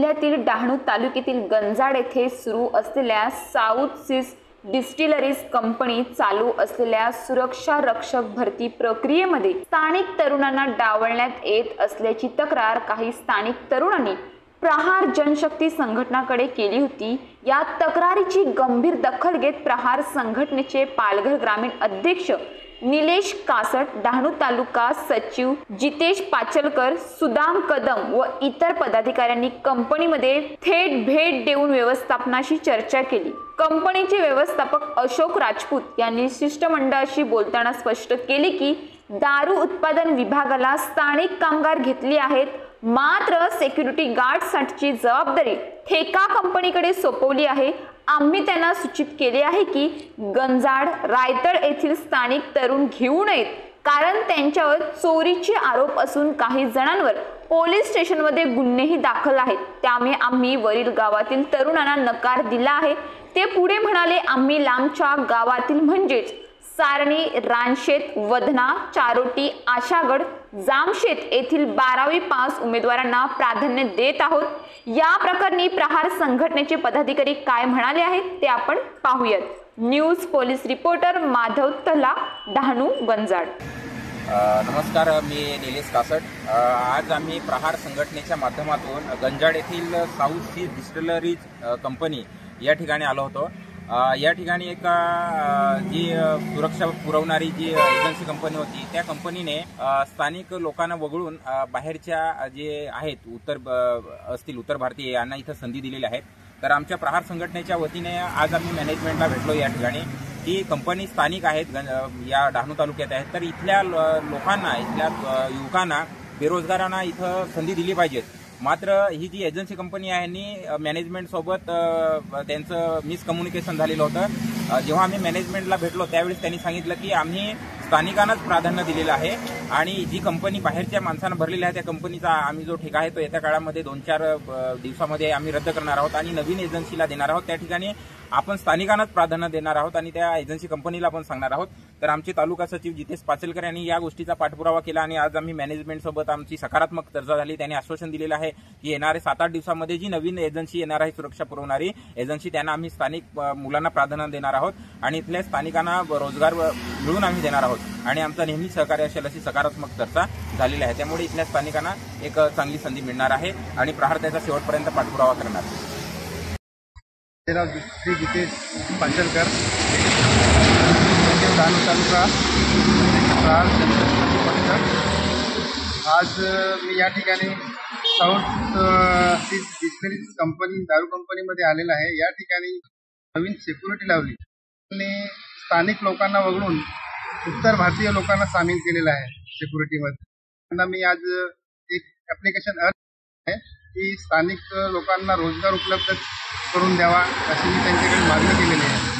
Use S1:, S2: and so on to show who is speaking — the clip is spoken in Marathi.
S1: जिल्ह्यातील डहाणू तालुक्यातील गंजाड येथे सुरू असलेल्या साऊथ सीज डिस्टिलरीज कंपनी चालू असलेल्या सुरक्षा रक्षक भरती प्रक्रियेमध्ये स्थानिक तरुणांना डावलण्यात येत असल्याची तक्रार काही स्थानिक तरुणांनी प्रहार जनशक्ती संघटनाकडे केली होती। या तक्रारीची गंभीर दखल घेत प्रहार संघटनेचे पालघर ग्रामीण अध्यक्ष निलेश कासट, डहाणू तालुका सचिव जितेश पाचलकर, सुदाम कदम व इतर पदाधिकाऱ्यांनी कंपनीमध्ये थेट भेट देऊन व्यवस्थापनाशी चर्चा केली। कंपनीचे व्यवस्थापक अशोक राजपूत यांनी शिष्टमंडळाशी बोलताना स्पष्ट केले की दारू उत्पादन विभागाला स्थानिक कामगार घेतले आहेत, मात्र सिक्युरिटी गार्डसाठी जबाबदारी ठेका कंपनीकडे सोपवली आहे। आम्ही त्यांना सूचित केले आहे की गंजाड, रायतळ येथील स्थानिक तरुण घेऊ नयेत, कारण त्यांच्यावर चोरीचे आरोप असून काही जणांवर पोलीस स्टेशनमध्ये गुन्हेही दाखल आहेत। त्यामुळे आम्ही वरील गावातील तरुणांना नकार दिला आहे। ते पुढे म्हणाले, आम्ही लांबच्या गावातील म्हणजेच सारणी, रानशेत, वधना, चारोटी, आशागड, जामशेत येथील 12वी पास उमेदवारांना प्राधान्य देत आहोत। या प्रकरणी प्रहार संघटनेचे पदाधिकारी काय म्हणाले आहेत ते आपण पाहूयात। न्यूज पोलीस रिपोर्टर माधव तला, डहाणू, गंजाड।
S2: नमस्कार, मी निलेश कासट। आज आम्ही प्रहार संघटनेच्या माध्यमातून गंजाड येथील साऊथ सीज डिस्टिलरीज कंपनी या ठिकाणी आलो होतो। या ठिकाणी एक जी सुरक्षा पुरवणारी जी एजन्सी कंपनी होती, त्या कंपनीने स्थानिक लोकांना वगळून बाहेरच्या जे आहेत उत्तर भारतीय यांना इथं संधी दिलेल्या आहेत। तर आमच्या प्रहार संघटनेच्या वतीने आज आम्ही मॅनेजमेंटला भेटलो या ठिकाणी। ही कंपनी स्थानिक आहेत, या डहाणू तालुक्यात आहेत, तर इथल्या लोकांना, इथल्या युवकांना, बेरोजगारांना इथं संधी दिली पाहिजेत। मात्र ही जी एजन्सी कंपनी आहे यांनी मॅनेजमेंट सोबत त्यांचं मिसकम्युनिकेशन झालेलं होतं। जेव्हा आम्ही मॅनेजमेंटला भेटलो त्यावेळेस त्यांनी सांगितलं की आम्ही स्थानिकांनाच प्राधान्य दिलेलं आहे आणि जी कंपनी बाहेरच्या माणसांना भरलेली आहे त्या कंपनीचा आम्ही जो ठेका आहे तो येत्या काळामध्ये 2-4 दिवसामध्ये आम्ही रद्द करणार आहोत आणि नवीन एजन्सीला देणार आहोत। त्या ठिकाणी आपण स्थानिकांनाच प्राधान्य देणार आहोत आणि त्या एजन्सी कंपनीला पण सांगणार आहोत। तर आमचे तालुका सचिव जितेश पाचलकर यांनी या गोष्टीचा पाठपुरावा केला आणि आज आम्ही मॅनेजमेंट सोबत आमची सकारात्मक चर्चा झाली। त्यांनी आश्वासन दिलेलं आहे की येणारे 7-8 दिवसामध्ये जी नवीन एजन्सी येणार आहे, सुरक्षा पुरवणारी एजन्सी, त्यांना आम्ही स्थानिक मुलांना प्राधान्य देणार आहोत आणि इथल्या स्थानिकांना रोजगार मिळवून आम्ही देणार आहोत आणि आमचा नेहमी सहकार्य असेल अशी सकारात्मक चर्चा झालेली आहे। त्यामुळे इथल्या स्थानिकांना एक चांगली संधी मिळणार आहे आणि प्रहार त्याचा शेवटपर्यंत पाठपुरावा करणार आहे।
S3: श्री जितेश पाचलकर, डहाणू तालुका प्रहार जनशक्ती पक्ष। आज मी या ठिकाणी साऊथ सीज डिस्टिलरीज कंपनी, दारू कंपनीमध्ये आलेला आहे। या ठिकाणी नवीन सिक्युरिटी लावली आणि स्थानिक लोकांना वगळून उत्तर भारतीय लोकांना सामील केलेलं आहे सिक्युरिटीमध्ये। त्यांना मी आज एक ॲप्लिकेशन आहे की स्थानिक लोकांना रोजगार उपलब्ध करून द्यावा अशी मी त्यांच्याकडे मागणी केलेली आहे।